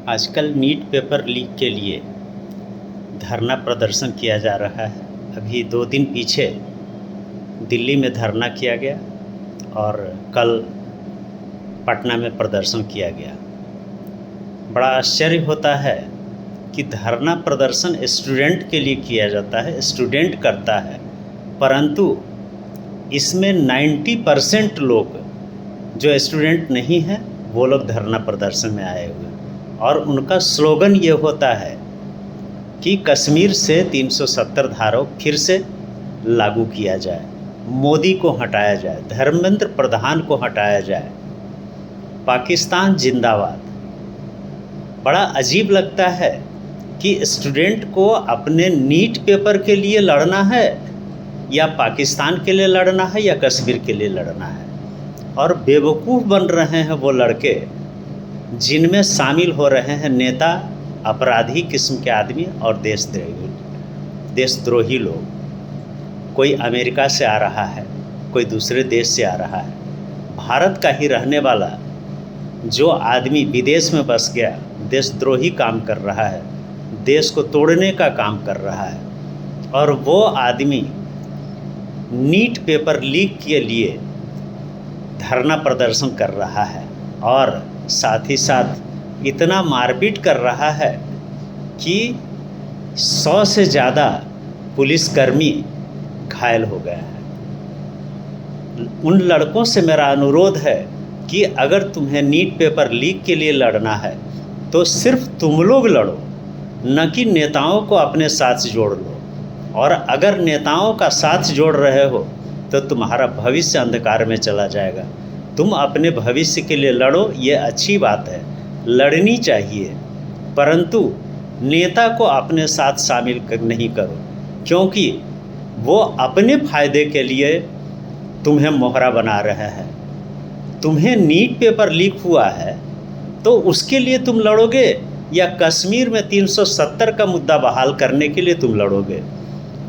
आजकल NEET paper leak के लिए धरना प्रदर्शन किया जा रहा है। अभी 2 दिन पीछे दिल्ली में धरना किया गया और कल पटना में प्रदर्शन किया गया। बड़ा आश्चर्य होता है कि धरना प्रदर्शन स्टूडेंट के लिए किया जाता है, स्टूडेंट करता है, परंतु इसमें 90% लोग जो स्टूडेंट नहीं हैं वो लोग धरना प्रदर्शन में आए हुए हैं और उनका स्लोगन ये होता है कि कश्मीर से 370 धारा फिर से लागू किया जाए, मोदी को हटाया जाए, धर्मेंद्र प्रधान को हटाया जाए, पाकिस्तान जिंदाबाद। बड़ा अजीब लगता है कि स्टूडेंट को अपने नीट पेपर के लिए लड़ना है या पाकिस्तान के लिए लड़ना है या कश्मीर के लिए लड़ना है, और बेवकूफ़ बन रहे हैं वो लड़के जिनमें शामिल हो रहे हैं नेता, अपराधी किस्म के आदमी और देशद्रोही लोग। कोई अमेरिका से आ रहा है, कोई दूसरे देश से आ रहा है, भारत का ही रहने वाला जो आदमी विदेश में बस गया देशद्रोही काम कर रहा है, देश को तोड़ने का काम कर रहा है, और वो आदमी नीट पेपर लीक के लिए धरना प्रदर्शन कर रहा है और साथ ही साथ इतना मारपीट कर रहा है कि 100 से ज़्यादा पुलिसकर्मी घायल हो गए हैं। उन लड़कों से मेरा अनुरोध है कि अगर तुम्हें नीट पेपर लीक के लिए लड़ना है तो सिर्फ तुम लोग लड़ो, न कि नेताओं को अपने साथ जोड़ लो। और अगर नेताओं का साथ जोड़ रहे हो तो तुम्हारा भविष्य अंधकार में चला जाएगा। तुम अपने भविष्य के लिए लड़ो, ये अच्छी बात है, लड़नी चाहिए, परंतु नेता को अपने साथ शामिल नहीं करो, क्योंकि वो अपने फ़ायदे के लिए तुम्हें मोहरा बना रहे हैं। तुम्हें नीट पेपर लीक हुआ है तो उसके लिए तुम लड़ोगे या कश्मीर में 370 का मुद्दा बहाल करने के लिए तुम लड़ोगे?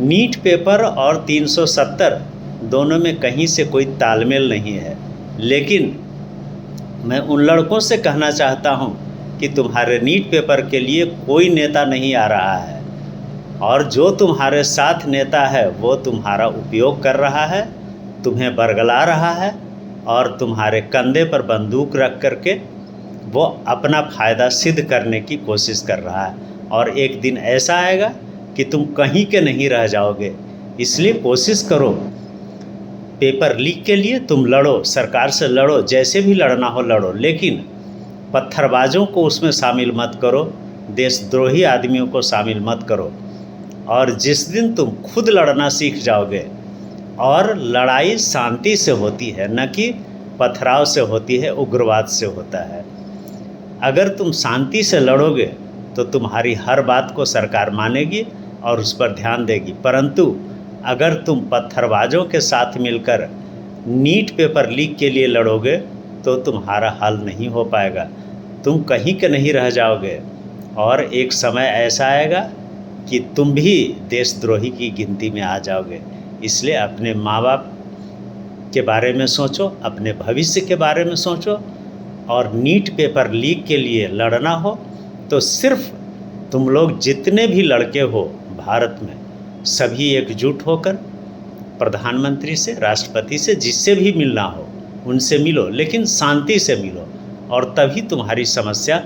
नीट पेपर और 370 दोनों में कहीं से कोई तालमेल नहीं है। लेकिन मैं उन लड़कों से कहना चाहता हूं कि तुम्हारे नीट पेपर के लिए कोई नेता नहीं आ रहा है, और जो तुम्हारे साथ नेता है वो तुम्हारा उपयोग कर रहा है, तुम्हें बरगला रहा है और तुम्हारे कंधे पर बंदूक रख करके वो अपना फ़ायदा सिद्ध करने की कोशिश कर रहा है। और एक दिन ऐसा आएगा कि तुम कहीं के नहीं रह जाओगे। इसलिए कोशिश करो, पेपर लीक के लिए तुम लड़ो, सरकार से लड़ो, जैसे भी लड़ना हो लड़ो, लेकिन पत्थरबाजों को उसमें शामिल मत करो, देशद्रोही आदमियों को शामिल मत करो। और जिस दिन तुम खुद लड़ना सीख जाओगे, और लड़ाई शांति से होती है, न कि पथराव से होती है, उग्रवाद से होता है। अगर तुम शांति से लड़ोगे तो तुम्हारी हर बात को सरकार मानेगी और उस पर ध्यान देगी, परंतु अगर तुम पत्थरबाजों के साथ मिलकर नीट पेपर लीक के लिए लड़ोगे तो तुम्हारा हल नहीं हो पाएगा, तुम कहीं के नहीं रह जाओगे, और एक समय ऐसा आएगा कि तुम भी देशद्रोही की गिनती में आ जाओगे। इसलिए अपने माँ बाप के बारे में सोचो, अपने भविष्य के बारे में सोचो, और नीट पेपर लीक के लिए लड़ना हो तो सिर्फ तुम लोग जितने भी लड़के हो भारत में, सभी एकजुट होकर प्रधानमंत्री से, राष्ट्रपति से, जिससे भी मिलना हो उनसे मिलो, लेकिन शांति से मिलो, और तभी तुम्हारी समस्या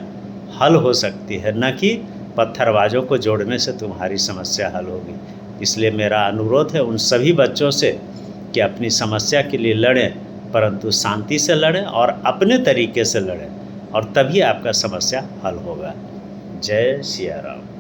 हल हो सकती है, न कि पत्थरबाजों को जोड़ने से तुम्हारी समस्या हल होगी। इसलिए मेरा अनुरोध है उन सभी बच्चों से कि अपनी समस्या के लिए लड़ें, परंतु शांति से लड़ें और अपने तरीके से लड़ें, और तभी आपका समस्या हल होगा। जय सिया राम।